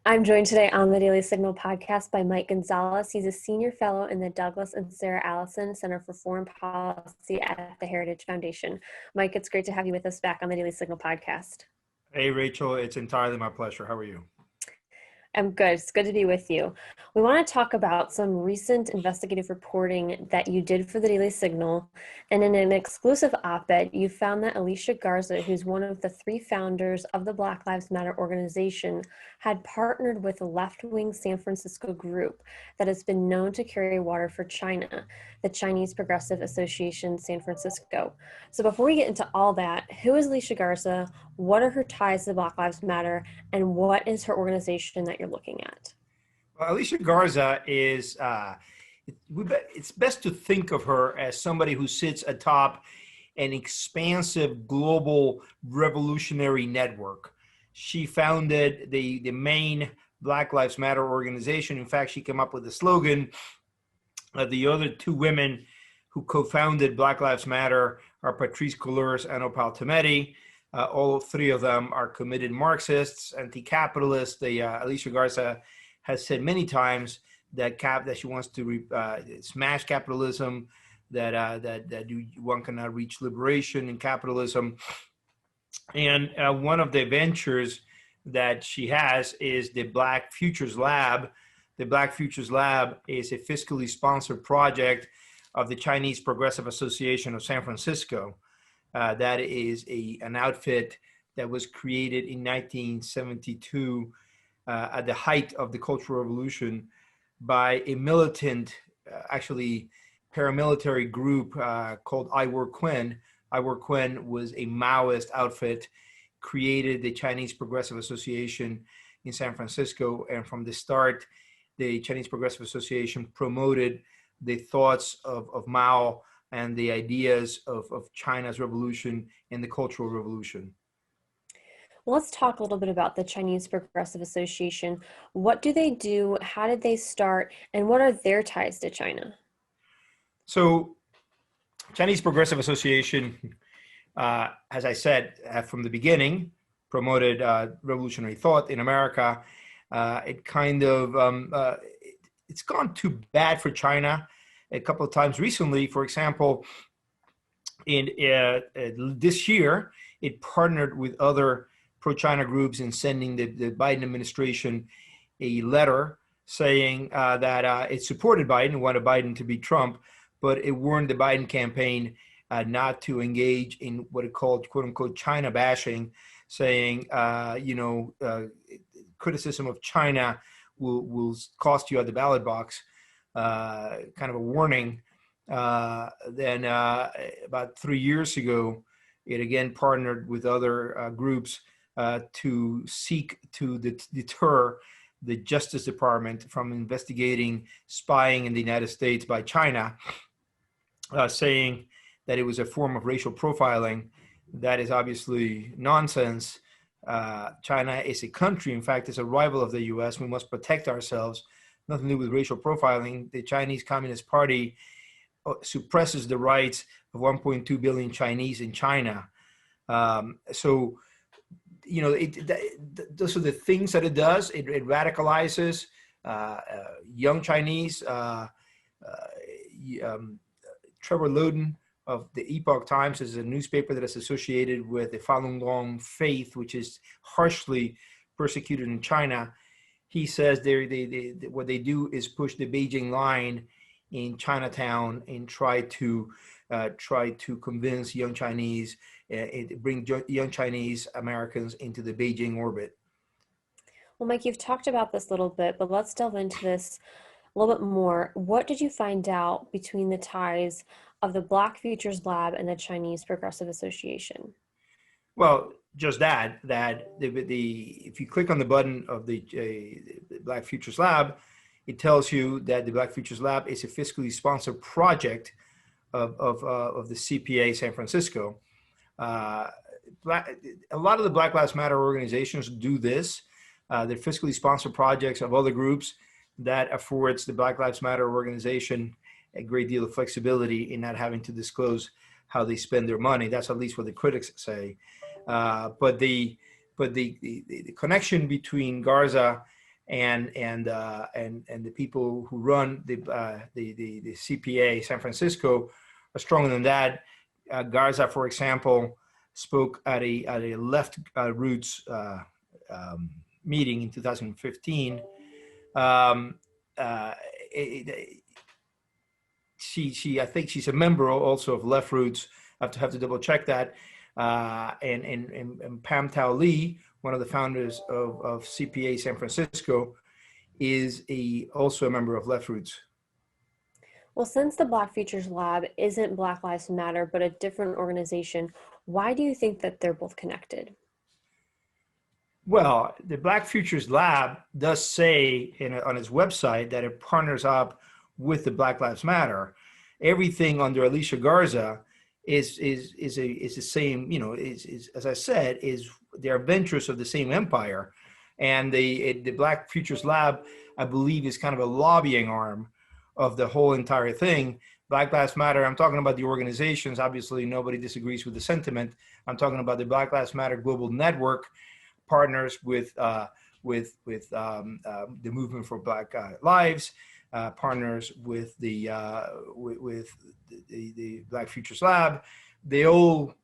I'm joined today on the Daily Signal podcast by Mike Gonzalez. He's a senior fellow in the Douglas and Sarah Allison Center for Foreign Policy at the Heritage Foundation. Mike, it's great to have you with us back on the Daily Signal podcast. Hey, Rachel, it's entirely my pleasure. How are you? I'm good. It's good to be with you. We want to talk about some recent investigative reporting that you did for the Daily Signal. And in an exclusive op-ed, you found that Alicia Garza, who's one of the three founders of the Black Lives Matter organization, had partnered with a left-wing San Francisco group that has been known to carry water for China, the Chinese Progressive Association San Francisco. So before we get into all that, who is Alicia Garza? What are her ties to Black Lives Matter? And what is her organization that you're looking at? Well, Alicia Garza is, it's best to think of her as somebody who sits atop an expansive global revolutionary network. She founded the main Black Lives Matter organization. In fact, she came up with the slogan. The other two women who co-founded Black Lives Matter are Patrisse Cullors and Opal Tometi. All three of them are committed Marxists, anti-capitalists. Alicia Garza has said many times that she wants to smash capitalism, that one cannot reach liberation in capitalism. And one of the ventures that she has is the Black Futures Lab. The Black Futures Lab is a fiscally sponsored project of the Chinese Progressive Association of San Francisco. That is an outfit that was created in 1972 at the height of the Cultural Revolution by a militant, actually paramilitary group called I Work Kuen. I Work Kuen was a Maoist outfit, created the Chinese Progressive Association in San Francisco, and from the start, the Chinese Progressive Association promoted the thoughts of Mao and the ideas of China's revolution and the Cultural Revolution. Well, let's talk a little bit about the Chinese Progressive Association. What do they do? How did they start? And what are their ties to China? So, Chinese Progressive Association, as I said, from the beginning, promoted revolutionary thought in America. It kind of, it's gone too bad for China a couple of times recently. For example, in this year, it partnered with other pro-China groups in sending the Biden administration a letter saying that it supported Biden, wanted Biden to beat Trump, but it warned the Biden campaign not to engage in what it called, quote unquote, China bashing, saying, criticism of China will cost you at the ballot box, kind of a warning. Then about 3 years ago, it again partnered with other groups to seek to deter the Justice Department from investigating spying in the United States by China, saying that it was a form of racial profiling. That is obviously nonsense. China is a country, in fact, it's a rival of the US. We must protect ourselves. Nothing to do with racial profiling. The Chinese Communist Party suppresses the rights of 1.2 billion Chinese in China. So, those are the things that it does. It radicalizes young Chinese. Trevor Loudon of the Epoch Times is a newspaper that is associated with the Falun Gong faith, which is harshly persecuted in China. He says what they do is push the Beijing line in Chinatown and try to convince young Chinese, bring young Chinese Americans into the Beijing orbit. Well, Mike, you've talked about this a little bit, but let's delve into this a little bit more. What did you find out between the ties of the Black Futures Lab and the Chinese Progressive Association? Well, just that if you click on the button of the Black Futures Lab, it tells you that the Black Futures Lab is a fiscally sponsored project of the CPA San Francisco. A lot of the Black Lives Matter organizations do this. They're fiscally sponsored projects of other groups that affords the Black Lives Matter organization a great deal of flexibility in not having to disclose how they spend their money. That's at least what the critics say. But the connection between Garza and the people who run the CPA San Francisco are stronger than that. Garza, for example, spoke at a left roots meeting in 2015. She I think she's a member also of Left Roots. I have to double check that. And Pam Tao Lee, one of the founders of CPA San Francisco, is also a member of Left Roots. Well, since the Black Futures Lab isn't Black Lives Matter, but a different organization, why do you think that they're both connected? Well, the Black Futures Lab does say on its website that it partners up with the Black Lives Matter. Everything under Alicia Garza is the same, is as I said, they are ventures of the same empire. And the Black Futures Lab, I believe, is kind of a lobbying arm of the whole entire thing. Black Lives Matter, I'm talking about the organizations. Obviously, nobody disagrees with the sentiment. I'm talking about the Black Lives Matter Global Network, partners with the Movement for Black Lives, partners with the Black Futures Lab. They all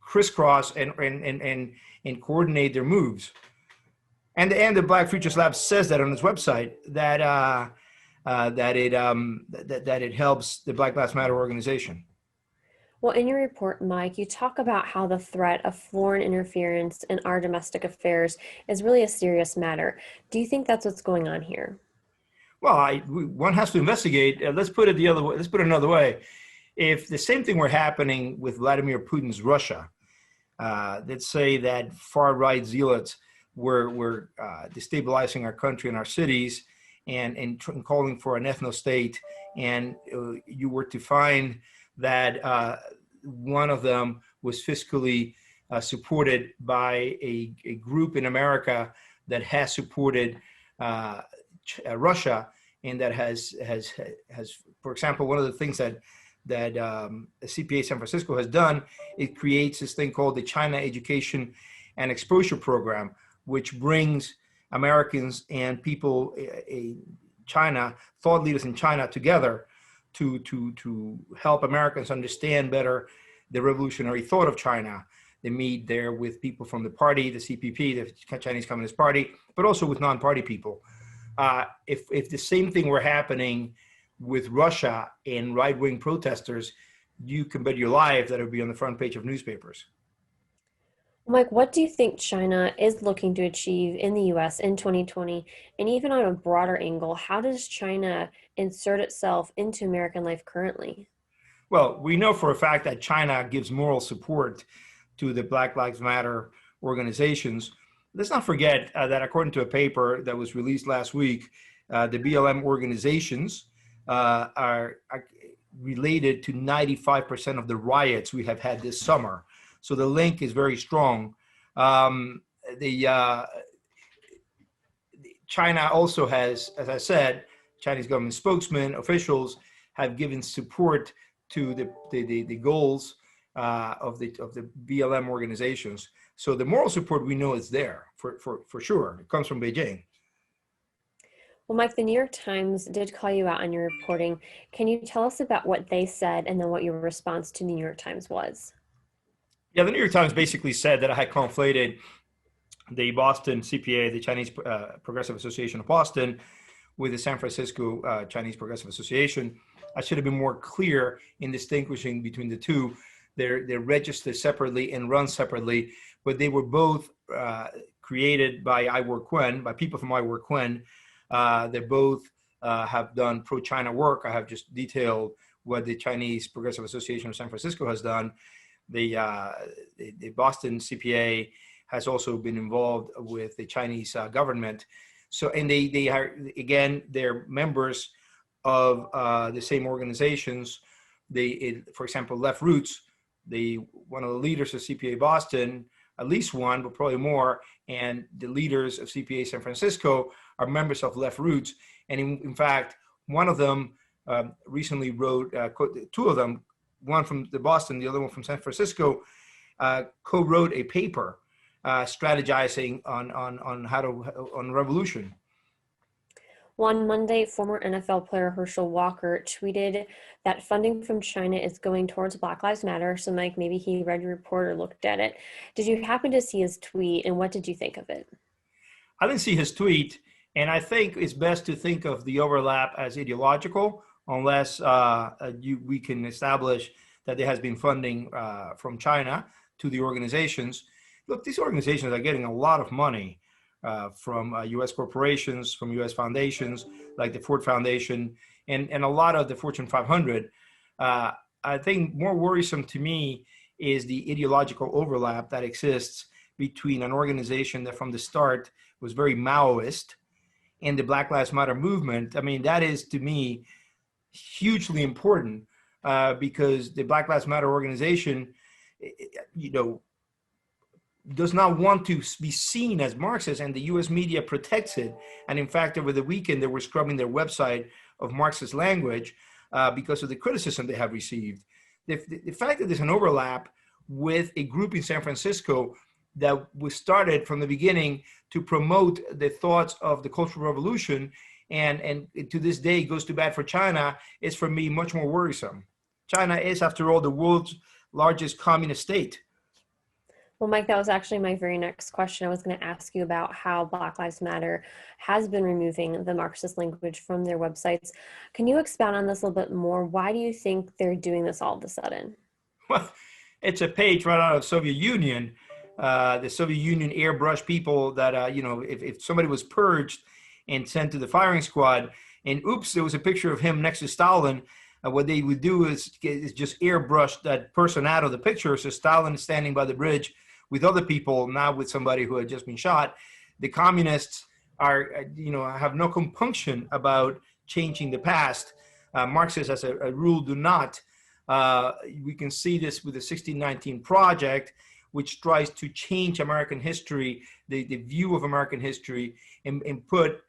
crisscross and coordinate their moves. And the Black Futures Lab says that on its website that it helps the Black Lives Matter organization. Well, in your report, Mike, you talk about how the threat of foreign interference in our domestic affairs is really a serious matter. Do you think that's what's going on here? Well, one has to investigate. Let's put it the other way. Let's put it another way. If the same thing were happening with Vladimir Putin's Russia, let's say that far-right zealots were destabilizing our country and our cities and calling for an ethno-state, and you were to find that one of them was fiscally supported by a group in America that has supported Russia, and that has, for example, one of the things that CPA San Francisco has done, it creates this thing called the China Education and Exposure Program, which brings Americans and people China, thought leaders in China together to help Americans understand better the revolutionary thought of China. They meet there with people from the party, the CPP, the Chinese Communist Party, but also with non-party people. If the same thing were happening with Russia and right-wing protesters, you can bet your life that it would be on the front page of newspapers. Mike, what do you think China is looking to achieve in the US in 2020? And even on a broader angle, how does China insert itself into American life currently? Well, we know for a fact that China gives moral support to the Black Lives Matter organizations. Let's not forget that according to a paper that was released last week, the BLM organizations are related to 95% of the riots we have had this summer. So the link is very strong. China also has, as I said, Chinese government spokesmen, officials have given support to the goals of the BLM organizations. So the moral support we know is there for sure. It comes from Beijing. Well, Mike, the New York Times did call you out on your reporting. Can you tell us about what they said and then what your response to the New York Times was? Yeah, the New York Times basically said that I had conflated the Boston CPA, the Chinese Progressive Association of Boston, with the San Francisco Chinese Progressive Association. I should have been more clear in distinguishing between the two. They're registered separately and run separately, but they were both created by IWorkQuinn, by people from IWorkQuinn. They both have done pro-China work. I have just detailed what the Chinese Progressive Association of San Francisco has done. The Boston CPA has also been involved with the Chinese government. So, and they are, again, they're members of the same organizations. For example, Left Roots, one of the leaders of CPA Boston, at least one, but probably more, and the leaders of CPA San Francisco are members of Left Roots. And in fact, one of them recently wrote, two of them, one from the Boston, the other one from San Francisco, co-wrote a paper strategizing on how to on revolution. Well, on Monday, former NFL player Herschel Walker tweeted that funding from China is going towards Black Lives Matter. So, Mike, maybe he read your report or looked at it. Did you happen to see his tweet, and what did you think of it? I didn't see his tweet, and I think it's best to think of the overlap as ideological, unless we can establish that there has been funding from China to the organizations. Look, these organizations are getting a lot of money from U.S. corporations, from U.S. foundations like the Ford Foundation, and a lot of the Fortune 500. I think more worrisome to me is the ideological overlap that exists between an organization that from the start was very Maoist and the Black Lives Matter movement. I mean, that is to me hugely important because the Black Lives Matter organization, does not want to be seen as Marxist, and the U.S. media protects it. And in fact, over the weekend, they were scrubbing their website of Marxist language because of the criticism they have received. The fact that there's an overlap with a group in San Francisco that was started from the beginning to promote the thoughts of the Cultural Revolution and to this day goes to bat for China is, for me, much more worrisome. China is, after all, the world's largest communist state. Well, Mike, that was actually my very next question. I was going to ask you about how Black Lives Matter has been removing the Marxist language from their websites. Can you expound on this a little bit more? Why do you think they're doing this all of a sudden? Well, it's a page right out of the Soviet Union. The Soviet Union airbrushed people that, if somebody was purged and sent to the firing squad, and oops, there was a picture of him next to Stalin, what they would do is just airbrush that person out of the picture. So Stalin is standing by the bridge with other people, not with somebody who had just been shot. The communists have no compunction about changing the past. Marxists, as a rule, do not. We can see this with the 1619 Project, which tries to change American history, the view of American history, and put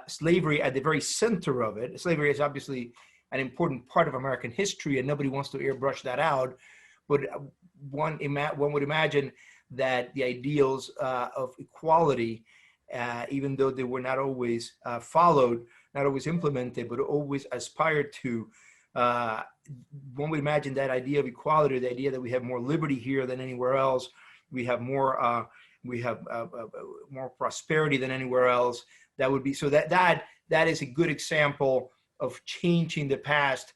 slavery at the very center of it. Slavery is obviously an important part of American history, and nobody wants to airbrush that out. But one would imagine that the ideals of equality, even though they were not always followed, not always implemented, but always aspired to, one would imagine that idea of equality, the idea that we have more liberty here than anywhere else, we have more more prosperity than anywhere else. That would be so that is a good example of changing the past.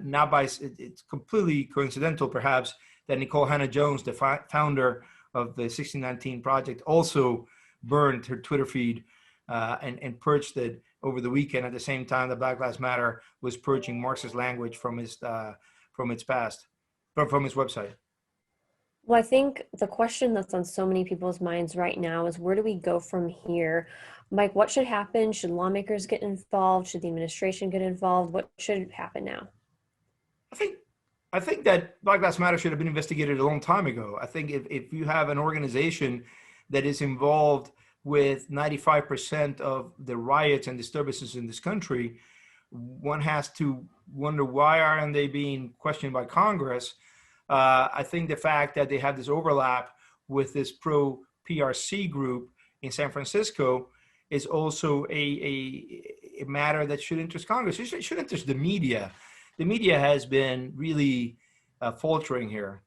Not by it's completely coincidental, perhaps, that Nicole Hannah-Jones, the founder of the 1619 Project, also burned her Twitter feed and purged it over the weekend at the same time that Black Lives Matter was purging Marxist language from its past, from its website. Well, I think the question that's on so many people's minds right now is, where do we go from here? Mike, what should happen? Should lawmakers get involved? Should the administration get involved? What should happen now? I think that Black Lives Matter should have been investigated a long time ago. I think if you have an organization that is involved with 95% of the riots and disturbances in this country, one has to wonder, why aren't they being questioned by Congress? I think the fact that they have this overlap with this pro-PRC group in San Francisco is also a matter that should interest Congress. It should interest the media. The media has been really faltering here.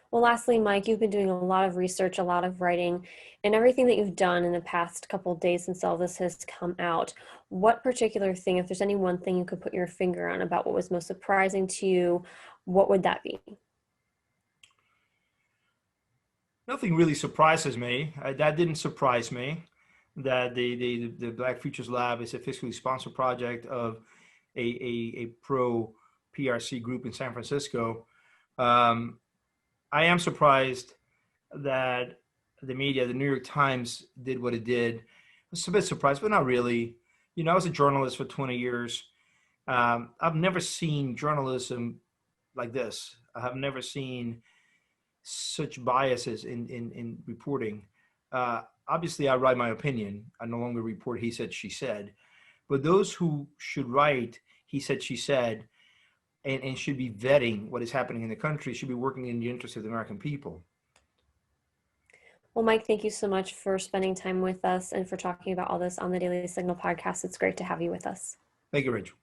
Well, lastly, Mike, you've been doing a lot of research, a lot of writing, and everything that you've done in the past couple of days since all this has come out. What particular thing, if there's any one thing you could put your finger on about what was most surprising to you, what would that be? Nothing really surprises me. That didn't surprise me, that the Black Futures Lab is a fiscally sponsored project of a pro-PRC group in San Francisco. I am surprised that the media, the New York Times, did what it did. I was a bit surprised, but not really. I was a journalist for 20 years. I've never seen journalism like this. I have never seen such biases in reporting. Obviously, I write my opinion. I no longer report he said, she said. But those who should write he said, she said, and should be vetting what is happening in the country, should be working in the interest of the American people. Well, Mike, thank you so much for spending time with us and for talking about all this on the Daily Signal podcast. It's great to have you with us. Thank you, Rachel.